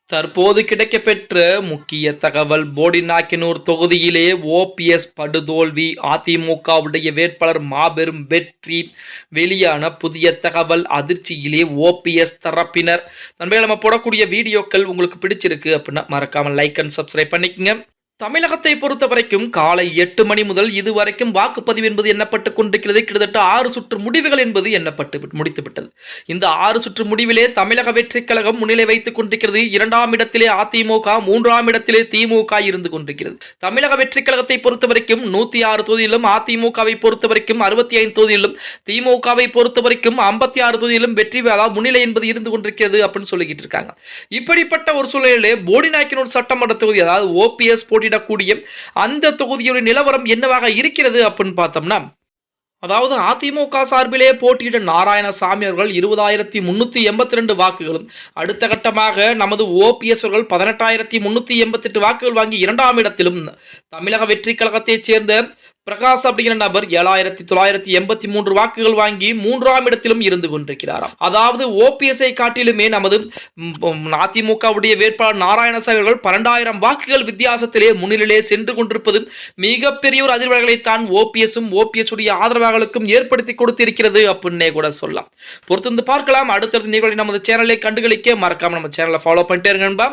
தற்போது கிடைக்கப்பெற்ற முக்கிய தகவல். போடிநாயக்கனூர் தொகுதியிலே ஓபிஎஸ் படுதோல்வி, அதிமுகவுடைய வேட்பாளர் மாபெரும் வெற்றி. வெளியான புதிய தகவல். அதிர்ச்சியிலே ஓபிஎஸ் தரப்பினர். நண்பர்களே, நம்ம போடக்கூடிய வீடியோக்கள் உங்களுக்கு பிடிச்சிருக்கு அப்படின்னா மறக்காம லைக் அண்ட் சப்ஸ்கிரைப் பண்ணிக்கங்க. தமிழகத்தை பொறுத்த வரைக்கும் காலை 8 மணி முதல் இதுவரைக்கும் வாக்குப்பதிவு என்பது எண்ணப்பட்டுக் கொண்டிருக்கிறது. கிட்டத்தட்ட 6 சுற்று முடிவுகள் என்பது எண்ணப்பட்டு முடித்துவிட்டது. இந்த 6 சுற்று முடிவிலே தமிழக வெற்றிக் கழகம் முன்னிலை வைத்துக் கொண்டிருக்கிறது. 2ஆம் இடத்திலே அதிமுக, 3ஆம் இடத்திலே திமுக இருந்து கொண்டிருக்கிறது. தமிழக வெற்றிக் கழகத்தை பொறுத்த வரைக்கும் 106 தொகுதியிலும், அதிமுகவை பொறுத்த வரைக்கும் 65 தொகுதியிலும், திமுகவை பொறுத்த வரைக்கும் 56 தொகுதியிலும் வெற்றி முன்னிலை என்பது இருந்து கொண்டிருக்கிறது அப்படின்னு சொல்லிக்கிட்டு இருக்காங்க. இப்படிப்பட்ட ஒரு சூழலிலே போடிநாயக்கனூர் சட்டமன்ற தொகுதி, அதாவது ஓபிஎஸ் கூடிய அந்த தொகுதியோட நிலவரம் என்னவாக இருக்கிறது அப்படின்னு பார்த்தோம்னா, அதாவது அதிமுக சார்பிலே போட்டியிட நாராயணசாமி அவர்கள் 20,382 வாக்குகளும், அடுத்த கட்டமாக நமது ஓபிஎஸ் அவர்கள் 18,388 வாக்குகள் வாங்கி 2ஆம் இடத்திலும், தமிழக வெற்றி கழகத்தைச் சேர்ந்த பிரகாஷ் அப்படிங்கிற நபர் 7,983 வாக்குகள் வாங்கி 3ஆம் இடத்திலும் இருந்து கொண்டிருக்கிறாராம். அதாவது ஓபிஎஸ்ஐ காட்டிலுமே நமது அதிமுகவுடைய வேட்பாளர் நாராயணசாமி அவர்கள் 12,000 வாக்குகள் வித்தியாசத்திலே முன்னிலையிலே சென்று கொண்டிருப்பது மிகப்பெரிய ஒரு அதிர்வலைகளை தான் ஓபிஎஸும் ஓபிஎஸ் உடைய ஆதரவாளர்களுக்கும் ஏற்படுத்தி கொடுத்திருக்கிறது அப்படின்னே கூட சொல்லலாம். பொறுத்திருந்து பார்க்கலாம். அடுத்தடுத்த நிகழ்ச்சி நமது சேனலை கண்டுகளிக்க மறக்காம நம்ம சேனலை ஃபாலோ பண்ணிட்டே இருங்க.